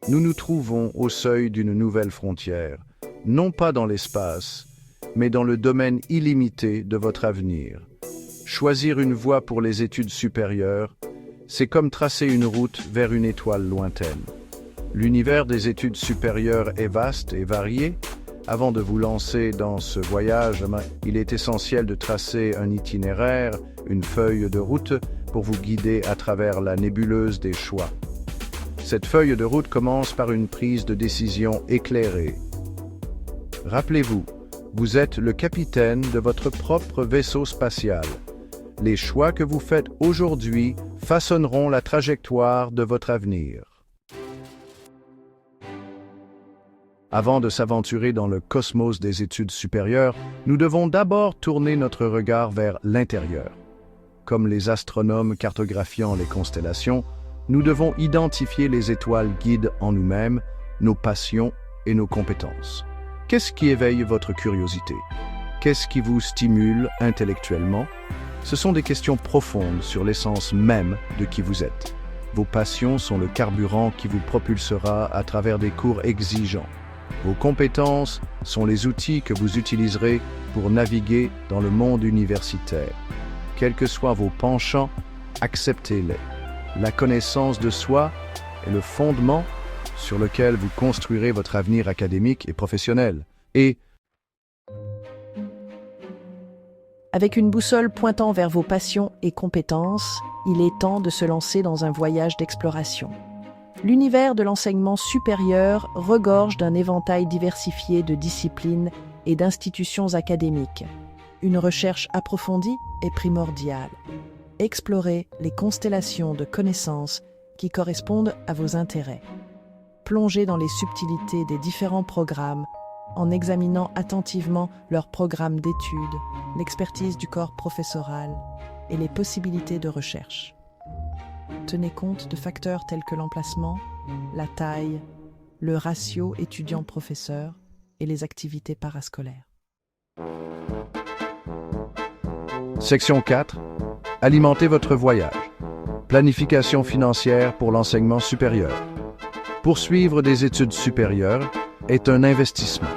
Nous nous trouvons au seuil d'une nouvelle frontière, non pas dans l'espace, mais dans le domaine illimité de votre avenir. Choisir une voie pour les études supérieures, c'est comme tracer une route vers une étoile lointaine. L'univers des études supérieures est vaste et varié. Avant de vous lancer dans ce voyage, il est essentiel de tracer un itinéraire, une feuille de route pour vous guider à travers la nébuleuse des choix. Cette feuille de route commence par une prise de décision éclairée. Rappelez-vous, vous êtes le capitaine de votre propre vaisseau spatial. Les choix que vous faites aujourd'hui façonneront la trajectoire de votre avenir. Avant de s'aventurer dans le cosmos des études supérieures, nous devons d'abord tourner notre regard vers l'intérieur. Comme les astronomes cartographiant les constellations, nous devons identifier les étoiles guides en nous-mêmes, nos passions et nos compétences. Qu'est-ce qui éveille votre curiosité? Qu'est-ce qui vous stimule intellectuellement? Ce sont des questions profondes sur l'essence même de qui vous êtes. Vos passions sont le carburant qui vous propulsera à travers des cours exigeants. Vos compétences sont les outils que vous utiliserez pour naviguer dans le monde universitaire. Quels que soient vos penchants, acceptez-les. La connaissance de soi est le fondement sur lequel vous construirez votre avenir académique et professionnel. Et avec une boussole pointant vers vos passions et compétences, il est temps de se lancer dans un voyage d'exploration. L'univers de l'enseignement supérieur regorge d'un éventail diversifié de disciplines et d'institutions académiques. Une recherche approfondie est primordiale. Explorez les constellations de connaissances qui correspondent à vos intérêts. Plongez dans les subtilités des différents programmes en examinant attentivement leur programme d'études, l'expertise du corps professoral et les possibilités de recherche. Tenez compte de facteurs tels que l'emplacement, la taille, le ratio étudiant-professeur et les activités parascolaires. Section 4. Alimentez votre voyage. Planification financière pour l'enseignement supérieur. Poursuivre des études supérieures est un investissement.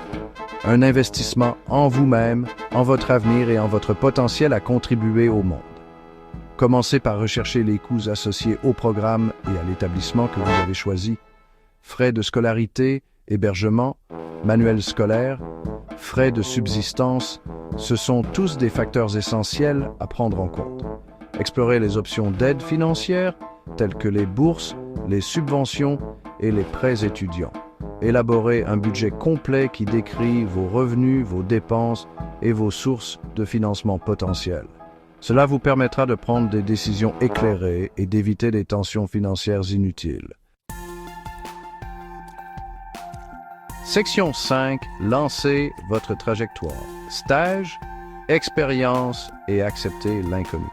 Un investissement en vous-même, en votre avenir et en votre potentiel à contribuer au monde. Commencez par rechercher les coûts associés au programme et à l'établissement que vous avez choisi. Frais de scolarité, hébergement, manuels scolaires, frais de subsistance, ce sont tous des facteurs essentiels à prendre en compte. Explorez les options d'aide financière, telles que les bourses, les subventions et les prêts étudiants. Élaborez un budget complet qui décrit vos revenus, vos dépenses et vos sources de financement potentielles. Cela vous permettra de prendre des décisions éclairées et d'éviter des tensions financières inutiles. Section 5. Lancez votre trajectoire. Stage, expérience et accepter l'inconnu.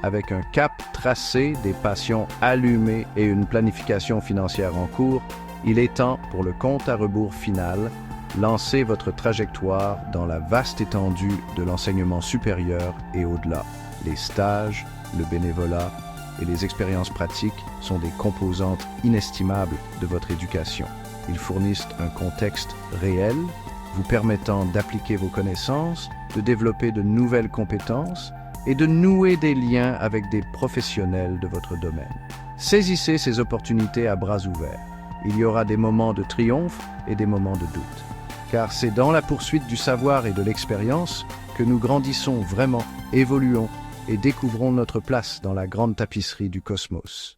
Avec un cap tracé, des passions allumées et une planification financière en cours, il est temps pour le compte à rebours final. Lancez votre trajectoire dans la vaste étendue de l'enseignement supérieur et au-delà. Les stages, le bénévolat et les expériences pratiques sont des composantes inestimables de votre éducation. Ils fournissent un contexte réel, vous permettant d'appliquer vos connaissances, de développer de nouvelles compétences et de nouer des liens avec des professionnels de votre domaine. Saisissez ces opportunités à bras ouverts. Il y aura des moments de triomphe et des moments de doute. Car c'est dans la poursuite du savoir et de l'expérience que nous grandissons vraiment, évoluons et découvrons notre place dans la grande tapisserie du cosmos.